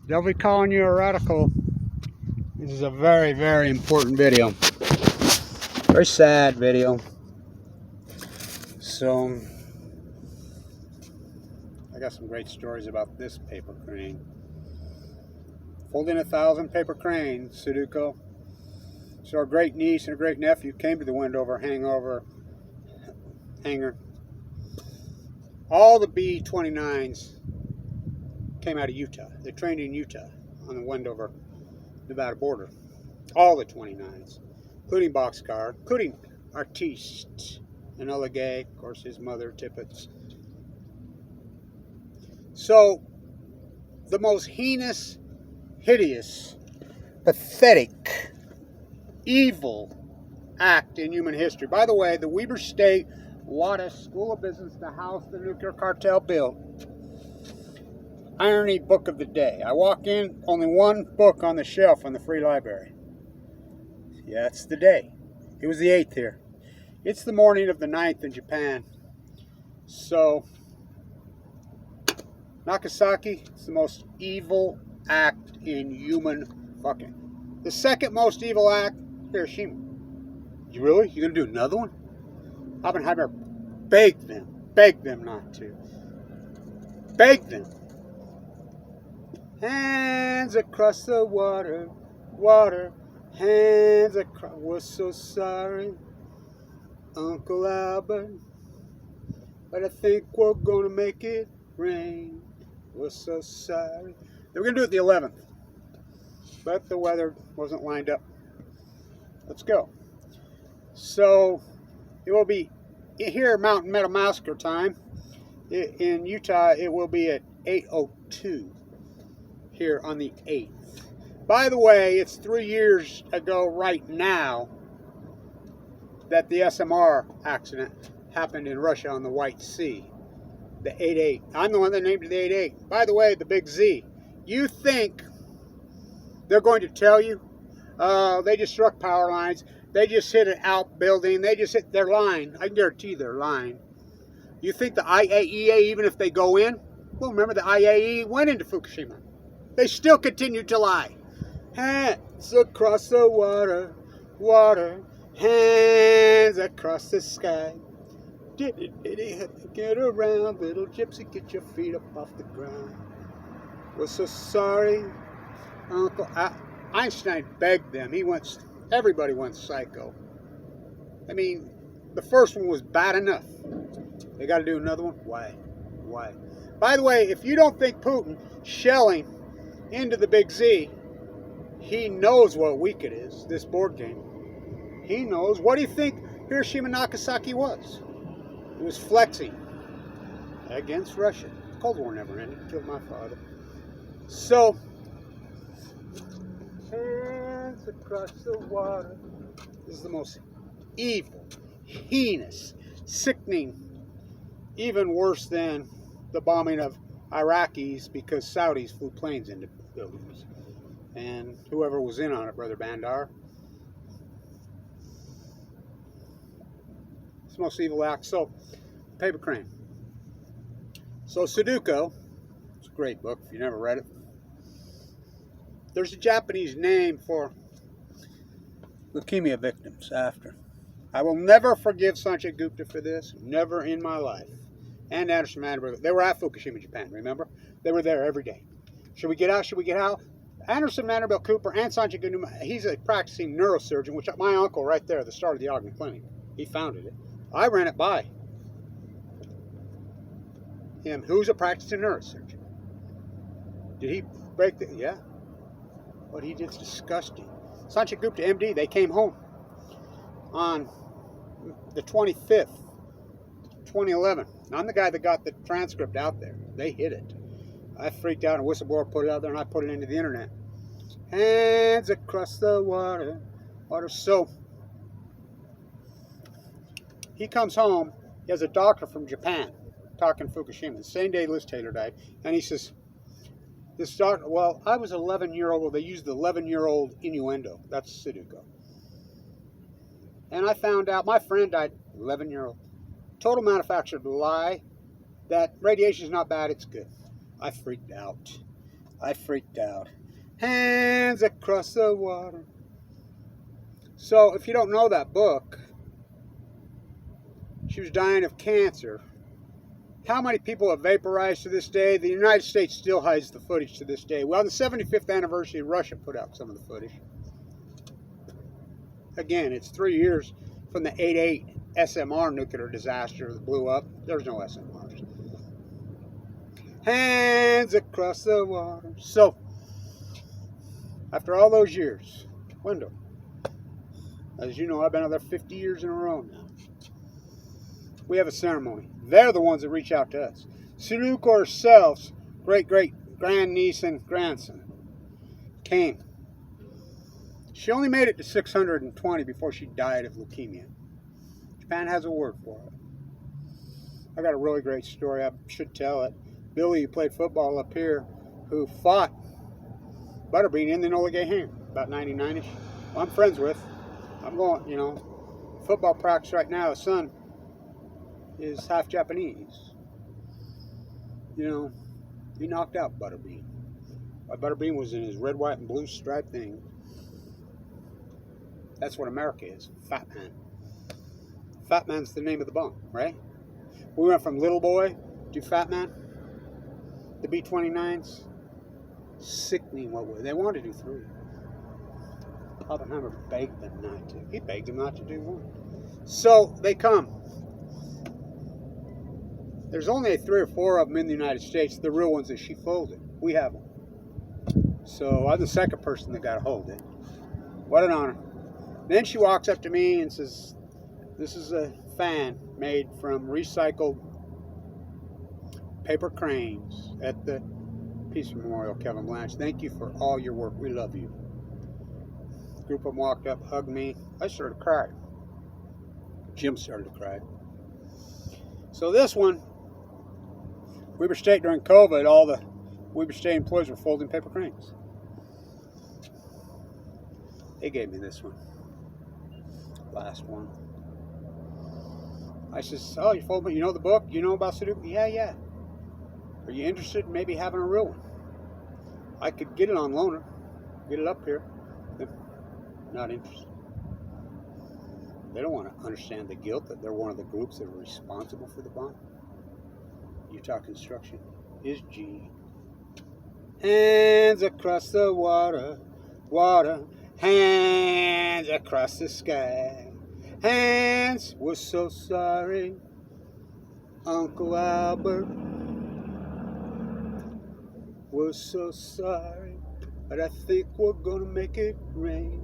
They'll be calling you a radical. This is a very, very important video. Very sad video. So, I got some great stories about this paper crane. Folding 1,000 paper crane, Sudoku. So our great niece and a great nephew came to the Wendover hangar. All the B-29s came out of Utah. They trained in Utah on the Wendover, Nevada border. All the 29s, including Boxcar, including Artiste, Enola Gay, of course his mother, Tippett. So, the most heinous, hideous, pathetic, evil act in human history. By the way, the Weber State Wada School of Business to house the nuclear cartel built. Irony book of the day. I walk in, only one book on the shelf in the free library. Yeah, it's the day. It was the 8th here. It's the morning of the 9th in Japan. So, Nagasaki is the most evil act in human fucking. The second most evil act, Hiroshima. You really? You gonna do another one? Oppenheimer begged them not to. Begged them. Hands across the water, water, hands across. We're so sorry, Uncle Albert, but I think we're gonna make it rain. We're so sorry. They were gonna do it the 11th, but the weather wasn't lined up. Let's go. So it will be here, Mountain Meadow Massacre time. In Utah, it will be at 8:02 here on the 8th. By the way, it's 3 years ago right now that the SMR accident happened in Russia on the White Sea. The 8-8. I'm the one that named it the 8-8. By the way, the big Z. You think they're going to tell you, they just struck power lines, they just hit an outbuilding, they just hit their line. I can guarantee you they're lying. You think the IAEA, even if they go in, well, remember the IAEA went into Fukushima. They still continue to lie. Hands across the water, water, hands across the sky. Diddy, diddy, get around, little gypsy, get your feet up off the ground. We're so sorry, Uncle. Einstein begged them. Everybody went psycho. I mean, the first one was bad enough. They got to do another one? Why? Why? By the way, if you don't think Putin shelling into the big Z, he knows what week it is, this board game. He knows. What do you think Hiroshima and Nagasaki was? It was flexing against Russia. The Cold War never ended. It killed my father. So, hands across the water. This is the most evil, heinous, sickening, even worse than the bombing of Iraqis because Saudis flew planes into buildings. And whoever was in on it, Brother Bandar. It's the most evil act. So, paper crane. So, Sudoku, it's a great book if you never read it. There's a Japanese name for leukemia victims after. I will never forgive Sanjay Gupta for this. Never in my life. And Anderson Vanderbilt. They were at Fukushima, Japan, remember? They were there every day. Should we get out? Should we get out? Anderson Vanderbilt Cooper and Sanjay Gupta, he's a practicing neurosurgeon, which my uncle right there, the start of the Ogden Clinic, he founded it. I ran it by him, who's a practicing neurosurgeon. Did he break the... Yeah. What he did is disgusting. Sanjay Gupta, MD, they came home on the 25th, 2011. I'm the guy that got the transcript out there. They hid it. I freaked out, and a whistleblower put it out there, and I put it into the internet. Hands across the water, water. So, he comes home. He has a doctor from Japan talking Fukushima. The same day Liz Taylor died. And he says, this doctor, well, I was 11-year-old. Well, they used the 11-year-old innuendo. That's Sudoku. And I found out my friend died 11-year-old. Total manufactured lie that radiation is not bad, it's good. I freaked out. I freaked out. Hands across the water. So if you don't know that book, she was dying of cancer. How many people have vaporized to this day? The United States still hides the footage to this day. Well, on the 75th anniversary, Russia put out some of the footage. Again, it's 3 years from the 8/8 SMR nuclear disaster that blew up. There's no SMRs. Hands across the water. So, after all those years, Wendell, as you know, I've been out there 50 years in a row now. We have a ceremony. They're the ones that reach out to us. Sudoku herself, great-great-grandniece and grandson, came. She only made it to 620 before she died of leukemia. Japan has a word for it. I got a really great story. I should tell it. Billy, who played football up here, who fought Butterbean in the Enola Gay Hangar, about 99-ish. Well, I'm friends with. I'm going, you know, football practice right now. His son is half Japanese. You know, he knocked out Butterbean. Butterbean was in his red, white, and blue striped thing. That's what America is. Fat man. Fat man's the name of the bunk, right? We went from little boy to fat man. The B-29s. Sickening what way. They wanted to do 3. Oppenheimer begged them not to. He begged them not to do 1. So they come. There's only 3 or 4 of them in the United States, the real ones that she folded. We have them. So I'm the second person that got a hold of it. What an honor. Then she walks up to me and says, this is a fan made from recycled paper cranes at the Peace Memorial, Kevin Blanche. Thank you for all your work. We love you. A group of them walked up, hugged me. I started to cry. Jim started to cry. So this one, Weber State during COVID, all the Weber State employees were folding paper cranes. They gave me this one. Last one. I says, oh, you fold, you know the book? You know about Sudoku? Yeah. Are you interested in maybe having a real one? I could get it on loaner, get it up here. They're not interested. They don't want to understand the guilt that they're one of the groups that are responsible for the bomb. Utah Construction is G. Hands across the water, water. Hands across the sky. Hands, we're so sorry, Uncle Albert. We're so sorry, but I think we're gonna make it rain.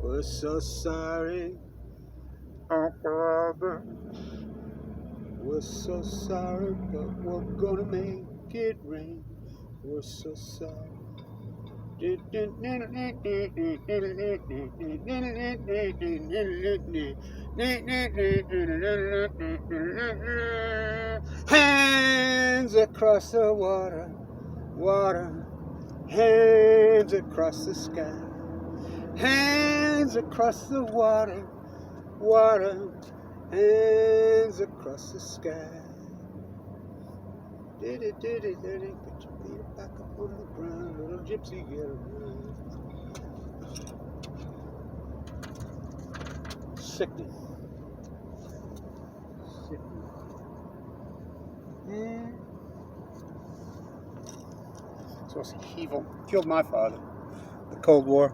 We're so sorry, Uncle Albert. We're so sorry, but we're gonna make it rain. We're so sorry. Hands across the water, water. Hands across the sky. Hands across the water, water. Hands across the sky. Diddy, diddy, diddy, put your feet back up on the ground, little gypsy, get around. Sickening. Sickening. Yeah. So evil. Killed my father. The Cold War.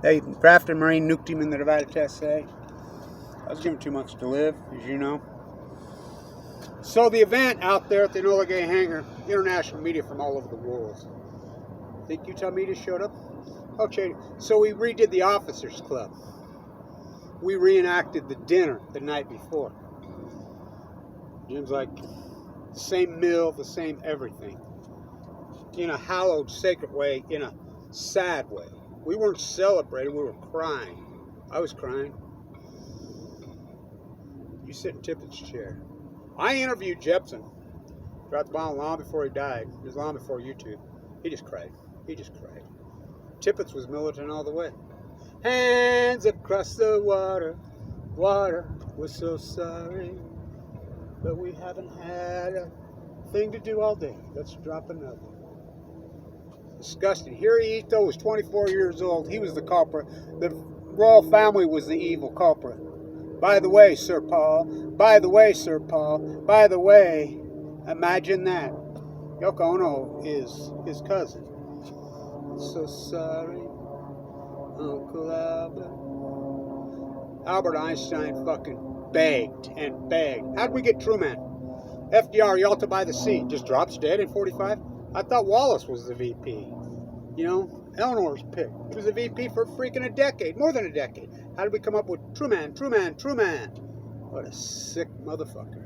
They drafted a Marine, nuked him in the divided test say. I was given 2 months to live, as you know. So the event out there at the Enola Gay Hangar, international media from all over the world. Think Utah media showed up? Okay, so we redid the Officers Club. We reenacted the dinner the night before. Jim's like, the same meal, the same everything. In a hallowed, sacred way, in a sad way. We weren't celebrating, we were crying. I was crying. You sit in Tippett's chair. I interviewed Jepson throughout the bomb long before he died. It was long before YouTube. He just cried. He just cried. Tippett's was militant all the way. Hands across the water, water. We're so sorry, but we haven't had a thing to do all day. Let's drop another. Disgusting. Hirohito was 24 years old. He was the culprit. The royal family was the evil culprit. By the way, Sir Paul. By the way, Sir Paul. By the way, imagine that. Yoko Ono is his cousin. So sorry, Uncle Albert. Albert Einstein fucking begged and begged. How'd we get Truman? FDR, Yalta by the Sea, just drops dead in 45? I thought Wallace was the VP. You know, Eleanor's picked. He was a VP for freaking a decade, more than a decade. How did we come up with Truman? What a sick motherfucker.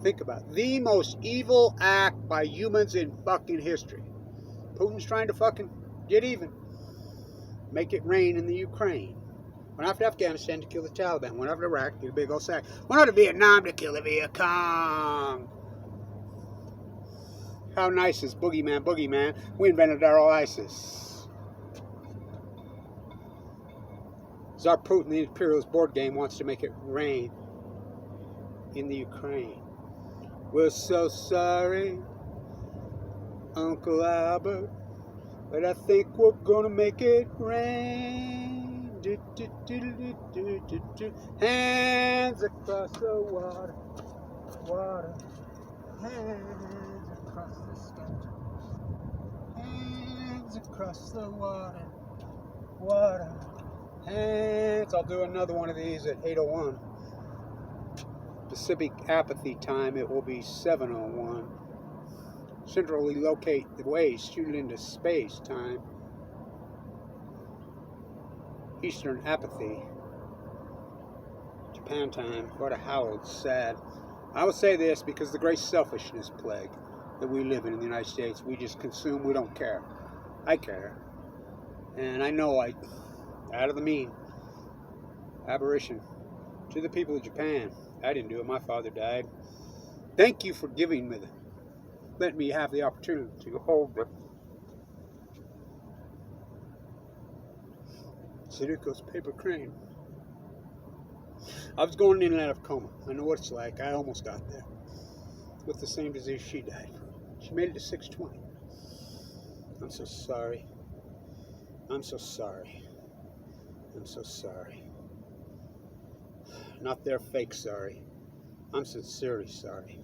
Think about it. The most evil act by humans in fucking history. Putin's trying to fucking get even. Make it rain in the Ukraine. Went after Afghanistan to kill the Taliban. Went after Iraq to get a big old sack. Went after Vietnam to kill the Viet Cong. How nice is Boogeyman? We invented our own ISIS. Tsar Putin, the imperialist board game, wants to make it rain in the Ukraine. We're so sorry, Uncle Albert, but I think we're gonna make it rain. Do, do, do, do, do, do, do. Hands across the water, water. Hands across the sky. Hands across the water, water. Hands. I'll do another one of these at 8:01. Pacific apathy time, it will be 7:01. Centrally locate the waste, shoot it into space time. Eastern apathy. Japan time. What a howl, it's sad. I will say this because the great selfishness plague that we live in the United States, we just consume, we don't care. I care. And I know out of the mean, aberration. To the people of Japan, I didn't do it, my father died. Thank you for giving me let me have the opportunity to hold the Sudoku's paper crane. I was going in and out of coma. I know what it's like. I almost got there. With the same disease she died from. She made it to 620. I'm so sorry. I'm so sorry. I'm so sorry. Not their fake sorry. I'm sincerely sorry.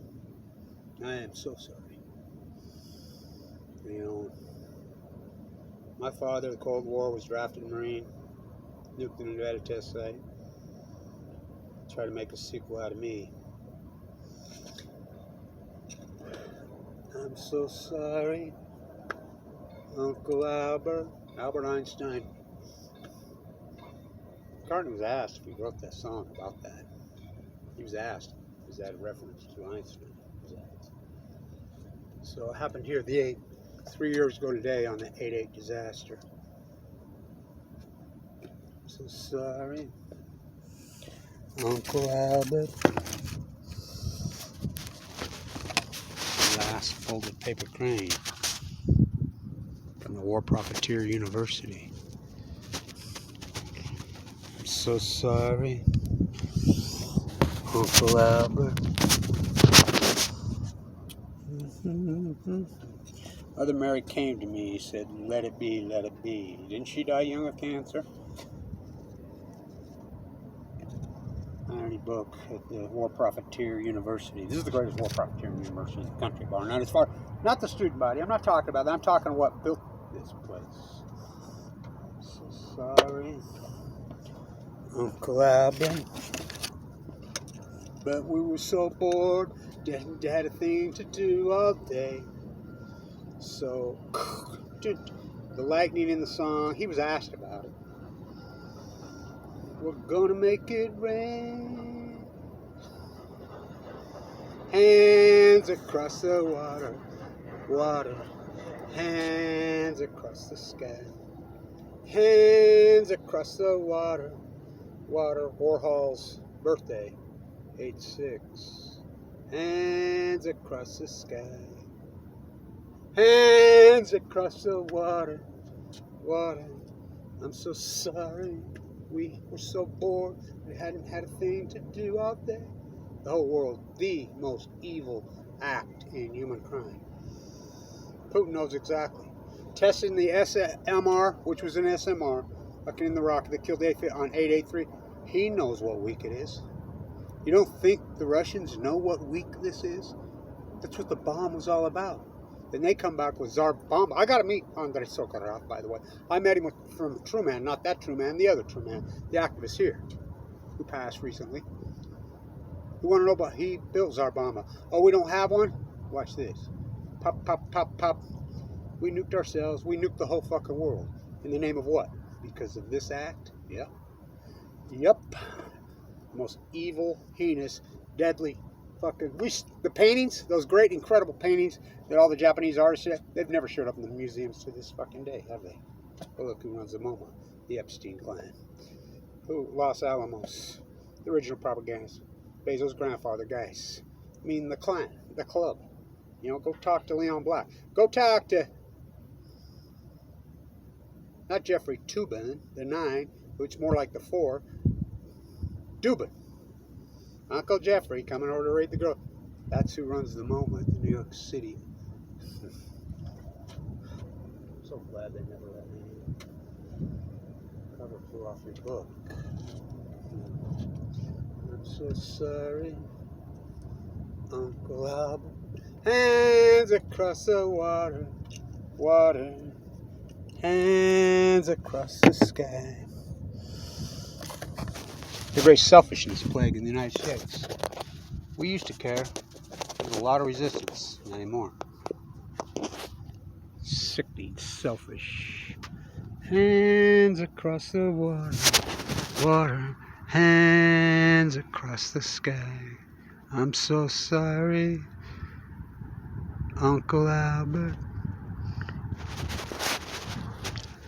I am so sorry. You know, my father, the Cold War, was drafted Marine, nuked in a Nevada test site. Tried to make a sequel out of me. I'm so sorry, Uncle Albert. Albert Einstein. McCartney was asked if he wrote that song about that. He was asked, is that a reference to Einstein? So it happened here 3 years ago today on the 8/8 disaster. So sorry, Uncle Albert. Last folded paper crane from the War Profiteer University. I'm so sorry, Uncle Albert. Mother Mary came to me, he said, let it be, let it be. Didn't she die young of cancer? Irony book at the War Profiteer University. This is the greatest War Profiteer University in the country, bar none. As far, not the student body, I'm not talking about that. I'm talking what built this place. I'm so sorry, Uncle Albert. But we were so bored, didn't had a thing to do all day. So, the lightning in the song, he was asked about it. We're gonna make it rain. Hands across the water, water. Hands across the sky. Hands across the water, water. Warhol's birthday, 8/6. Hands across the sky. Hands across the water, water. I'm so sorry. We were so bored. We hadn't had a thing to do all day. The whole world, the most evil act in human crime. Putin knows exactly. testing the SMR, which was an SMR, fucking in the rocket that killed on 883. He knows what week it is. You don't think the Russians know what week this is? That's what the bomb was all about. Then they come back with Tsar bomb. I got to meet Andrei Sakharov, by the way. I met him from Truman, not that Truman, the other Truman, the activist here, who passed recently. You want to know about, he built Tsar bomb. Oh, we don't have one? Watch this. Pop, pop, pop, pop. We nuked ourselves. We nuked the whole fucking world. In the name of what? Because of this act? Yep. Yep. Most evil, heinous, deadly fucking... The paintings, those great, incredible paintings that all the Japanese artists have, they've never showed up in the museums to this fucking day, have they? Oh, look who runs the MoMA. The Epstein clan. Who? Los Alamos. The original propagandists. Bezos' grandfather, guys. I mean, the clan. The club. You know, go talk to Leon Black. Go talk to... Not Jeffrey Toobin, the 9, which more like the 4. Dubin. Uncle Jeffrey coming over to raid the girl. That's who runs the MoMA in New York City. I'm so glad they never let me in. Cover flew off your book. I'm so sorry, Uncle Albert. Hands across the water, water. Hands across the sky. The great selfishness plague in the United States. We used to care. There's a lot of resistance. Not anymore. Sickening, selfish. Hands across the water, water. Hands across the sky. I'm so sorry, Uncle Albert.